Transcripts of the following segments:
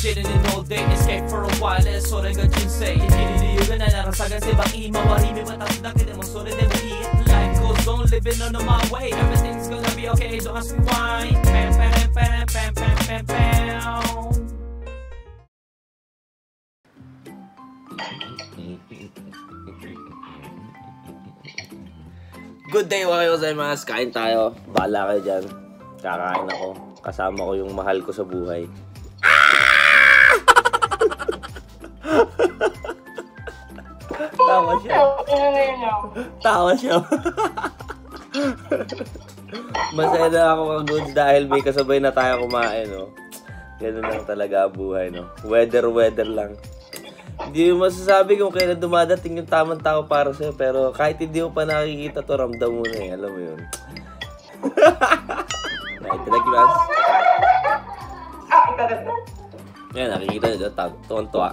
chilling in all day, escape for a while, so they got jinsei. You gonna narasagan sa baki, mawarimi matapos na mo, so they will eat. Life goes on, living on my way. Everything's gonna be okay, don't ask me why. Pam, pam, pam, pam, pam, pam, pam. Good day, okay ko sa mga kain tayo. Bahala kayo dyan. Kakain ako. Kasama ko yung mahal ko sa buhay. Tawa siya. Tawa siya. Masaya na ako kag-goods dahil may kasabay na tayo kumain, no? Ganun lang talaga ang buhay, no? Weather lang. Hindi mo masasabi kung kailan dumadating yung tamang tao para sa'yo, pero kahit hindi mo pa nakikita to, ramdam mo na eh. Alam mo yun. Naitalagimas. Yan, nakikita nyo doon. Tuwan-tuwa.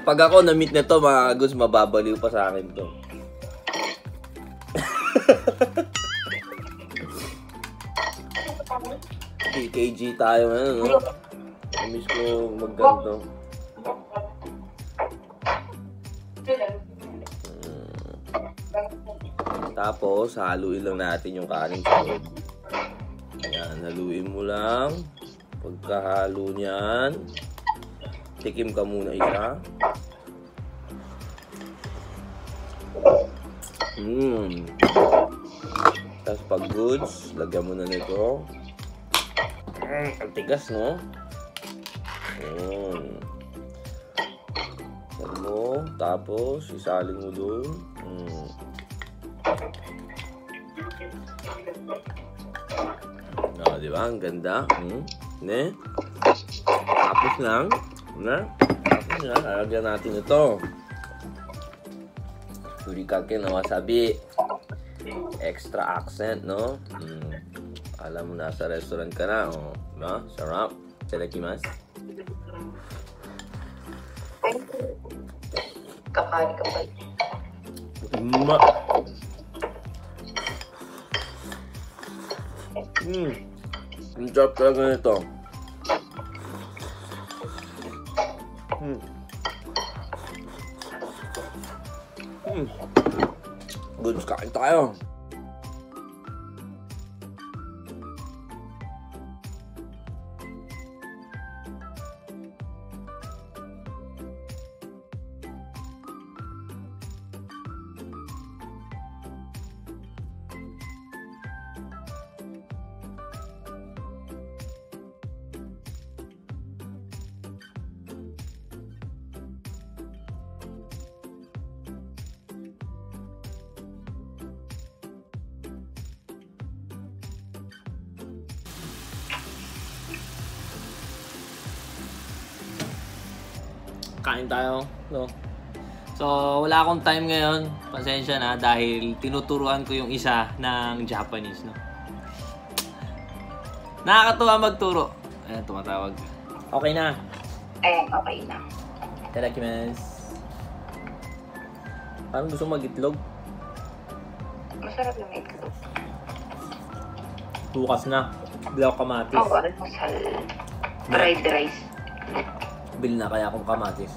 Pag ako na-meet na to, mga goods, mababaliw pa sa akin to. PKG tayo ngayon, no? Namiss ko magganto. Tapos, haluin lang natin yung kanin sa loob. Ayan, haluin mo lang. Pagkahalo niyan, tikim ka muna isa. Tapos pag goods, lagyan mo na nito. Ang tigas, no? Tapos, isalin mo doon. No, di ba? Ang ganda. Ne? Tapos lang. Tapos na. Lalagyan natin ito. Furikake na wasabi. Extra accent, no? Alam mo, nasa restaurant ka na. Oh, no? Sarap. Itadakimasu. Kakari ka pa. Ang sarap talaga nito. Goods, kain tayo. Kain tayo, no? So, wala akong time ngayon. Pasensya na dahil tinuturuan ko yung isa ng Japanese, no? Nakakatuwa magturo. Ayan, tumatawag. Okay na. Ayan, okay na. Itadakimasu. Parang gusto mag-itlog. Masarap yung itlog. Bukas na. Bila ko kamatis. Oo, almusal. Fried rice. Bil na kaya akong kamatis.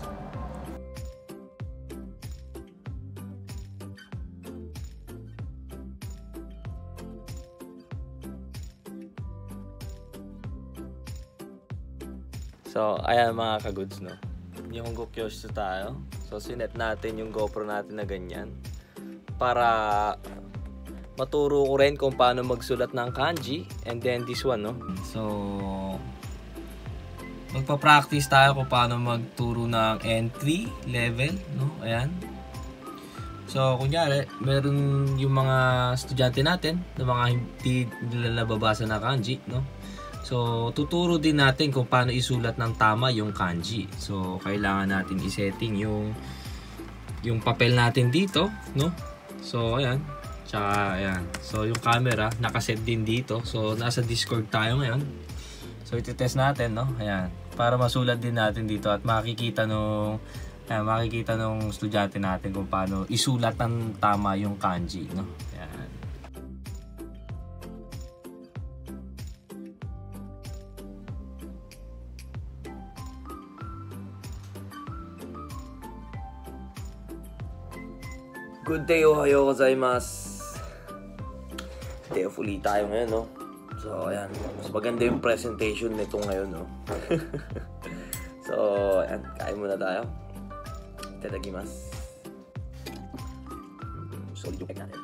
So, ayan mga ka-goods, no? Yung Gokyoshi tayo. So, sinet natin yung GoPro natin na ganyan. Para maturo ko rin kung paano magsulat ng kanji. And then this one, no? So, magpa-practice tayo kung paano magturo ng entry level, no? Ayan. So, kunyari, meron yung mga estudyante natin na mga hindi nila nababasa na kanji, no? So, tuturo din natin kung paano isulat ng tama yung kanji. So, kailangan natin i-setting yung papel natin dito, no? So, ayan. Tsaka, ayan. So, yung camera, nakaset din dito. So, nasa Discord tayo ngayon. So, iti-test natin, no? Ayan. Para masulat din natin dito at makikita nung estudyante natin kung paano isulat ng tama yung kanji, no? Ayan. Good day, ohayo gozaimasu. Day of ulit tayo ngayon, no? So, ayan. Mas maganda yung presentation nito ngayon, no? So, ayan. Kain muna tayo. Itadakimasu. Solid yung natin.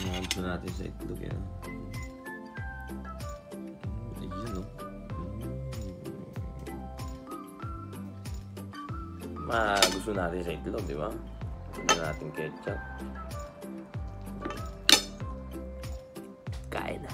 Ngayon po natin sa itlog, yan. Ayun, no? Gusto natin sa itlog, di ba? Gusto natin ketchup. Kain na.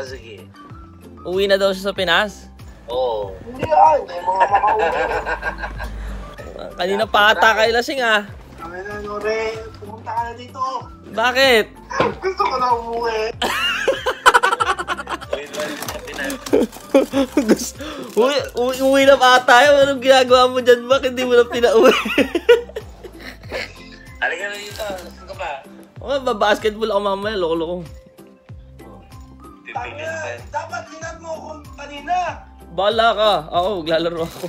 Sige. Uwi na daw siya sa Pinas? Oo. Hindi ah, hindi mga makauwi. Kanina pa ata kay lasing ah. Kami na, Nore, pumunta ka na dito. Bakit? Gusto ko na umuwi. Uwi na pa tayo. Anong ginagawa mo dyan? Bakit hindi mo na pinauwi? Halika na dito. Saan ka ba? Basketball ako mamaya. Loko-loko. Dapat hinat mo ako kanina. Bahala ka. Ako, maglalaro ako.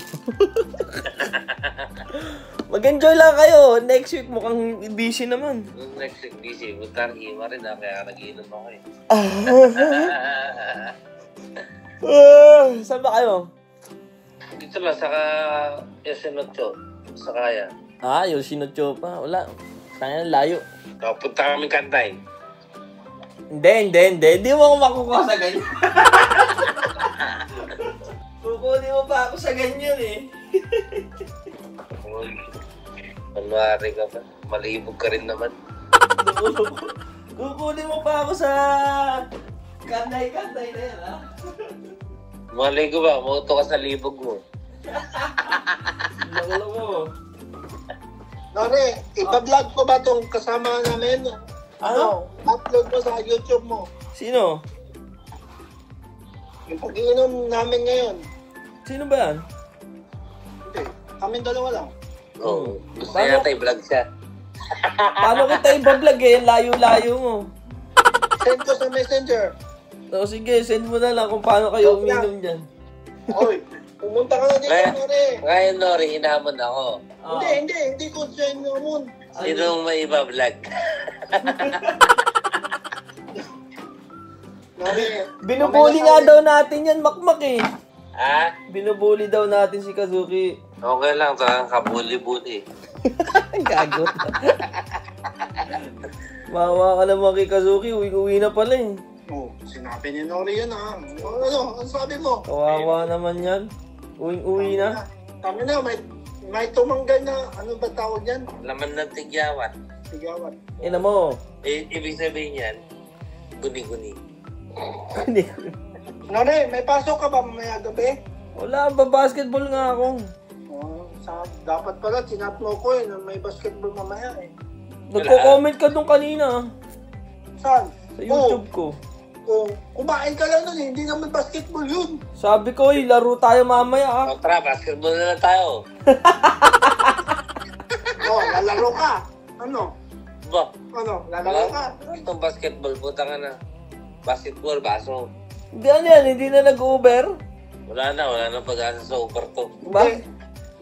Mag-enjoy lang kayo. Next week mukhang busy naman. Next week busy. Butang iwa rin kaya nag-iinom ako eh. Saan ba kayo? Dito lang, saka Yoshinocho. Sa kaya. Yoshinocho pa. Wala. Kaya layo. Punta kami Kantay. Hindi. Hindi mo ako makukuha sa ganyan. Kukunin mo pa ako sa ganyan eh. Malwari ka pa. Malibog ka rin naman. Kukunin mo pa ako sa kanday-kanday na yan, ha? Malay ko ba? Mauto ka sa libog mo. Lolo mo. Nore, ipa-vlog ko ba itong kasama namin? Ano? Upload mo sa YouTube mo. Sino? Yung pag-iinom namin ngayon. Sino ba yan? Hindi, kami dalawa lang. Oo. Gusto Paano? niya tayo vlog siya. Paano kita ibablog eh? Layo-layo mo. Send ko sa messenger. O sige, send mo na lang kung paano kayo uminom dyan. Oy, pumunta ka na dito, Nore. Ngayon, Nori, hinamon ako. Hindi ko send naman. Sinong may iba vlog? Nore, Binubuli nga daw natin yan, makmak eh. Ha? Binubuli daw natin si Kazuki. Okay lang, saka kabuli-buli. Gagot. Mawa ka naman kay Kazuki, uwi na pala eh. Oh, sinabi ni Nore yun ah. Ano sabi mo? Kawawa naman yan. Uwi na. Kami na, may tumanggal na, ano ba tawag yan? Laman ng tigyawan. Sigawan. Ina mo. Ibig sabihin yan, guni-guni. Nore, may pasok ka ba mamaya gabi? Wala ba, basketball nga ako. Oh, dapat pala, sinat mo ko na may basketball mamaya eh. Nagko-comment ka nung kanina. Saan? Sa YouTube ko. Kumain ka lang nun eh, hindi naman basketball yun. Sabi ko, laro tayo mamaya ah. O tara, basketball na lang tayo. Oh, lalaro ka. Ano? Ba? Ano? Lalaro ka. Itong basketball, puta ka na. Basketball, baso. Hindi ano yan, hindi na nag-Uber. Wala na pag-asa sa Uber to. Ba? Eh,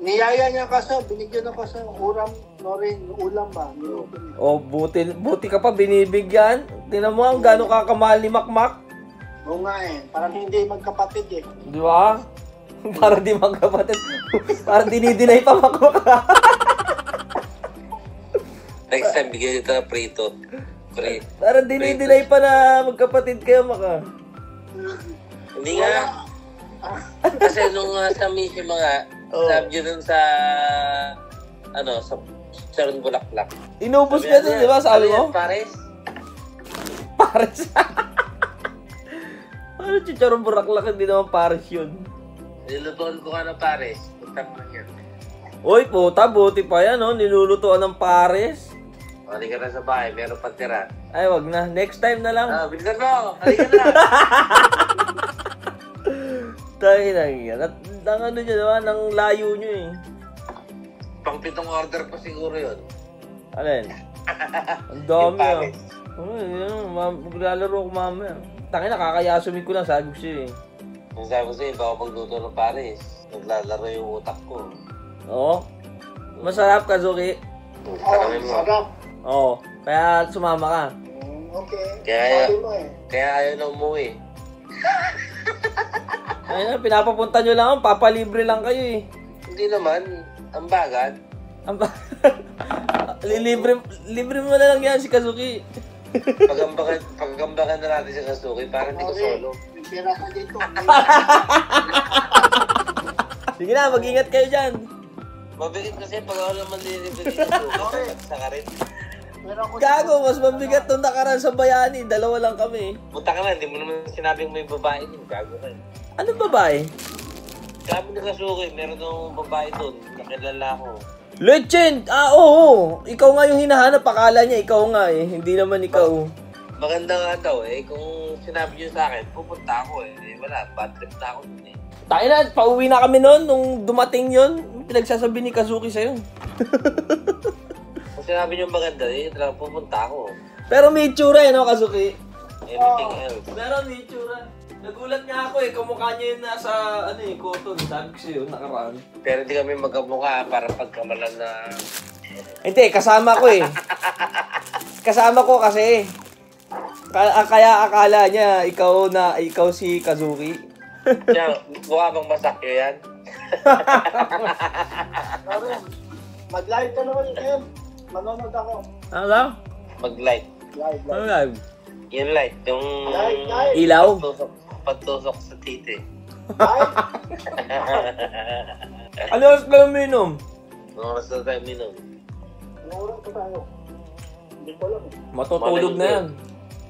niyaya niya kasi, binigyan ako sa ulam ba? Oh, buti ka pa binibigyan. Tingnan mo ang gano'ng kakamahal ni Makmak. Oo nga eh, parang hindi magkapatid eh. Di ba? Para di magkapatid. Para dinidinay pa Makmak. Next time, bigyan dito na prito. Para dinidinay pa na magkapatid kayo, Maka. Hindi nga. Kasi nung sa mission mga, sabi nyo dun sa, sa Charon Bulaklak. Inubos ka dun, di ba? Sabi mo? Pares. Pares. Ano chicharong bulaklak? Hindi naman pares yun. Nilutuan ko nga ng pares. Utang lang yan. Uy, puta, buti pa yan, oh. Nilulutuan ng pares. Halika na sa bahay, meron pang tira. Ay, wag na. Next time na lang. Bilisan mo! Halika na! Tayo na yan. At ang ano nyo naman, ang layo nyo eh. Pang 7 order ko siguro yun. Alin? Ang dami ah. pares. Maglalaro ko mamaya. Tangin na, kakayasumin ko lang, sabi ko siya eh. Yung sabi ko sa'yo, baka pagluto ng pares. Naglalaro yung utak ko. Oo. Masarap, Kazuki. Sarap. Oo. Kaya sumama ka. Okay. Kaya, Sabi mo eh. kaya ayaw na umuwi. Ayun na, pinapapunta nyo lang, papalibre lang kayo eh. Hindi naman. Ang bagat. Libre mo na lang yan si Kazuki. Pagambakan na natin si Kazuki para hindi ko solo. May pera ka dito. Sige na, mag-ingat kayo dyan. Mabigat kasi pag ako naman nilibig si Kazuki, sa ka rin. Gago, mas mabigat nung nakaraan sa bayani. Dalawa lang kami. Punta ka na, hindi mo naman sinabing may babae din. Gago ka. Anong babae? Sabi ni Kazuki, meron nung babae doon. Nakilala ko. Legend! Oo. Ikaw nga yung hinahanap. Akala niya ikaw nga eh. Hindi naman ikaw. Maganda nga daw eh. Kung sinabi niyo sa akin, pupunta ako eh. Wala, bad trip na ako dun eh. Tayo na, pauwi na kami noon. Nung dumating yun, pinagsasabi ni Kazuki sa'yo. Kung sinabi niyo maganda eh, talagang pupunta ako. Pero may itsura eh, no, Kazuki? Anything else. Meron, may itsura. Nagulat nga ako eh, kamukha niya yung nasa, cotton. Sabi ko sa'yo, nakaraan. Pero hindi kami magkamukha para pagkamalan na... Hindi, kasama ko eh. Kasama ko kasi. Kaya akala niya, ikaw si Kazuki. Siya, mukha bang masakyo yan? Mag-live ka naman yun. Manonood ako. Ano lang? Mag-light. Live. Ano live? Yung light, yung... Live. Ilaw? Pagtusok sa titi. Live. Ano oras ka uminom? Nung oras na tayo minom. Naurang ko tayo. Hindi ko alam eh. Matutulog na yan.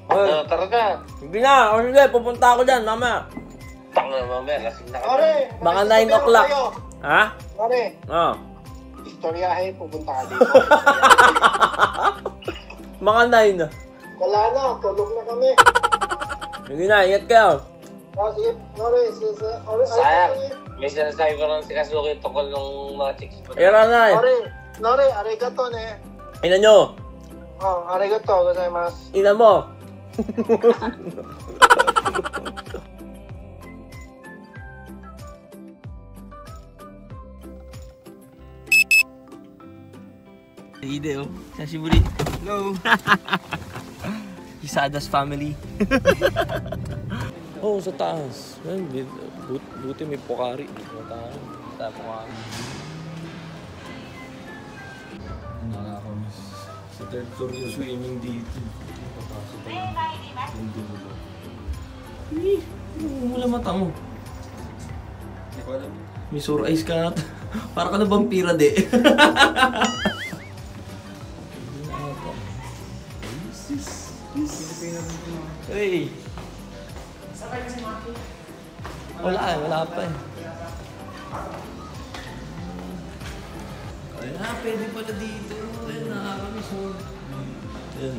Oy, Tara na. hindi na. O sige, pupunta ako dyan, mama. Tang na mamaya, lasing na Pare, kami. Baka may 9 o'clock. tayo. Ha? Pare, Oo. istoryahin, pupunta ka dito. Mga 9. Wala na, tulog na kami. Sige na, ingat kayo. Sige, Nore, Sayang. May sinasabi ko lang si Kazuki tungkol ng mga chicks mo. Era na eh. Nore, arigato ne. Ina nyo. Arigato gozaimasu. Ina mo. Ide oh. Sashiburi. Hello. Isada's family. Oh, sa taas. Buti may pokari. Sa taas. Sa pokari. Nakakamiss. Sa third floor yung swimming dito. Papasok pa yung dulo. Mula mata mo. Hindi ko alam. May sore eyes ka. Para ka na vampira de. Hey! Wala pa eh. Ay, pwede pala dito. Ay, nakakamiss mo. Yan,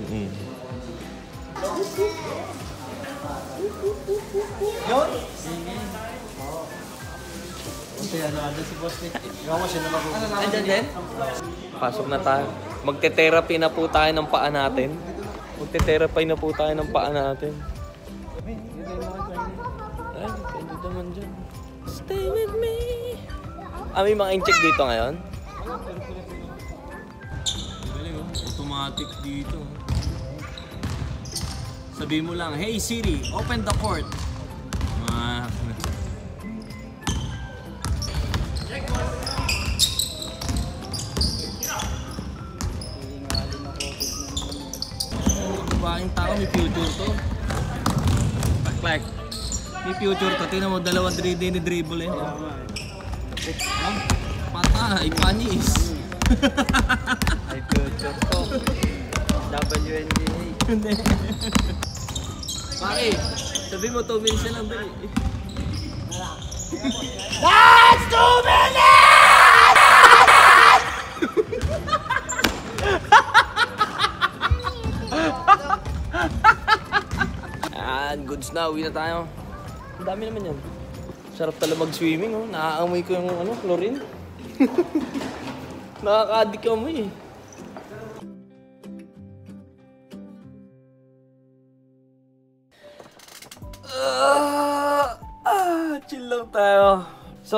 Yun? Andyan din? Pasok na tayo. Magte-therapy na po tayo ng paa natin. Magte-therapy na po tayo ng paa natin. Ay, pwede naman dyan. Stay with me. May mga in-check dito ngayon? Automatic dito. Sabi mo lang, hey Siri, open the port. Babaeng tao, may future to. Like, May future to. Tingnan mo, 2 dribble eh. Patay, panis. May future to. WNBA. Hindi. Pare, sabi mo 2 minutes na lang dali. That's 2 minutes! Goods na, uwi na tayo. Ang dami naman yan. Sarap talaga mag-swimming, oh. Naaamoy ko yung chlorine. Nakaka-addict yung amoy eh. Chill lang tayo. So,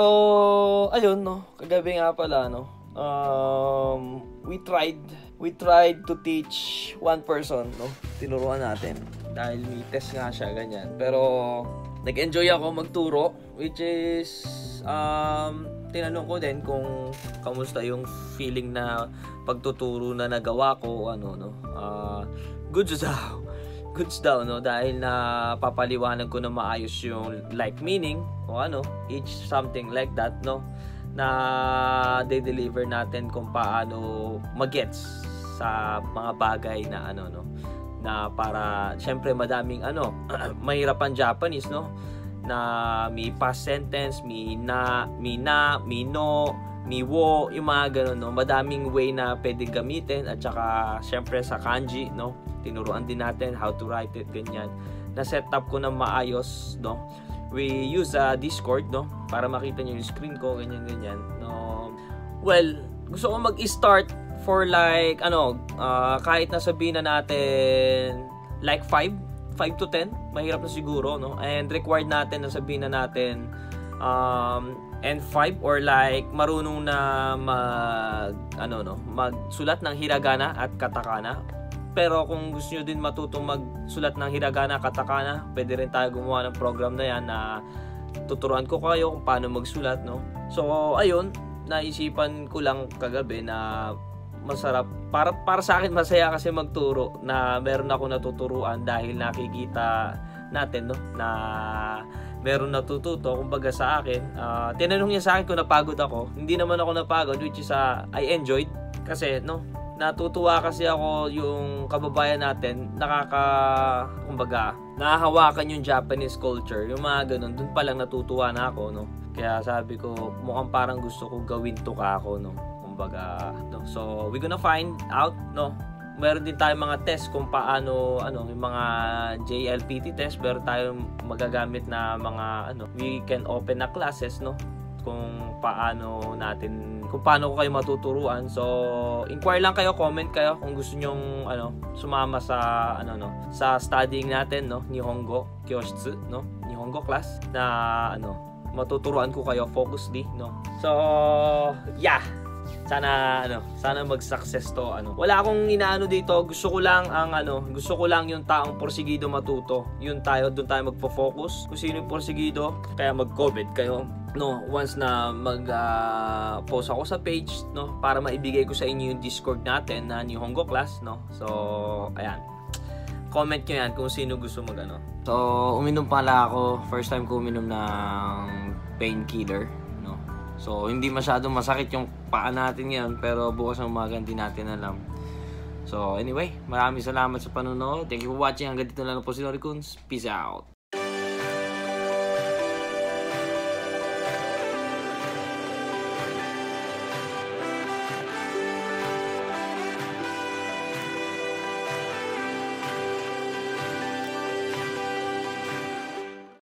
ayun, no. Kagabi nga pala, no. We tried to teach one person, no. Tinuruan natin. Dahil may test nga siya, ganyan. Pero, nag-enjoy ako magturo. Which is, tinanong ko din kung kamusta yung feeling na pagtuturo na nagawa ko, ano, no. Goods daw, no. Dahil na papaliwanag ko na maayos yung like meaning, o ano, each something like that, no. Na de-deliver natin kung paano mag-gets sa mga bagay na ano, no. Na para, syempre madaming ano, mahirap ang Japanese, no, na may past sentence, may no, may wo, yung mga ganun, no, madaming way na pwede gamitin. At saka syempre sa kanji, no, tinuruan din natin how to write it, ganyan. Na set up ko na maayos, no. We use Discord, no, para makita niyo yung screen ko, ganyan, no. Well, gusto ko mag-start for like, ano, kahit na sabihin na natin like 5 to 10, mahirap na siguro, no? And required natin na sabihin na natin N5 or like marunong na magsulat ng hiragana at katakana. Pero kung gusto nyo din matutong magsulat ng hiragana, katakana, pwede rin tayo gumawa ng program na yan na tuturuan ko kayo kung paano magsulat, no? So, ayun, naisipan ko lang kagabi na masarap. Para sa akin masaya kasi magturo na meron ako natuturuan dahil nakikita natin, no, na meron natututo. Kumbaga sa akin, tinanong niya sa akin kung napagod ako. Hindi naman ako napagod, which is I enjoyed kasi, no, natutuwa kasi ako yung kababayan natin kumbaga nahahawakan yung Japanese culture, yung mga ganun. Dun pa lang natutuwa na ako, no. Kaya sabi ko, mukhang parang gusto ko gawin to ka ako, no. Kumbaga, no. So, we're gonna find out, no. Meron din tayong mga test kung paano, ano, yung mga JLPT test. Meron tayong magagamit na mga, ano, we can open na classes, no, kung paano ko kayo matuturuan. So, inquire lang kayo, comment kayo kung gusto nyong, ano, sumama sa, ano, no, sa studying natin, no, Nihongo Kyoshitsu, no, Nihongo class, na, ano, matuturuan ko kayo focusedly, no. So, yeah. Sana mag-success to, ano. Wala akong inaano dito, gusto ko lang yung taong porsigido matuto. Doon tayo magfo-focus. Kung sino yung porsigido, kaya mag-comment kayo, no, once na mag-post ako sa page, no, para maibigay ko sa inyo yung Discord natin na Nihongo class, no. So, ayan. Comment nyo yan kung sino gusto mag-ano. So, uminom pala ako. First time ko uminom ng painkiller. So, hindi masyadong masakit yung paa natin yan, pero bukas ng umaga hindi natin alam. So, anyway, maraming salamat sa panonood. Thank you for watching. Hanggang dito lang po si Norikuns. Peace out.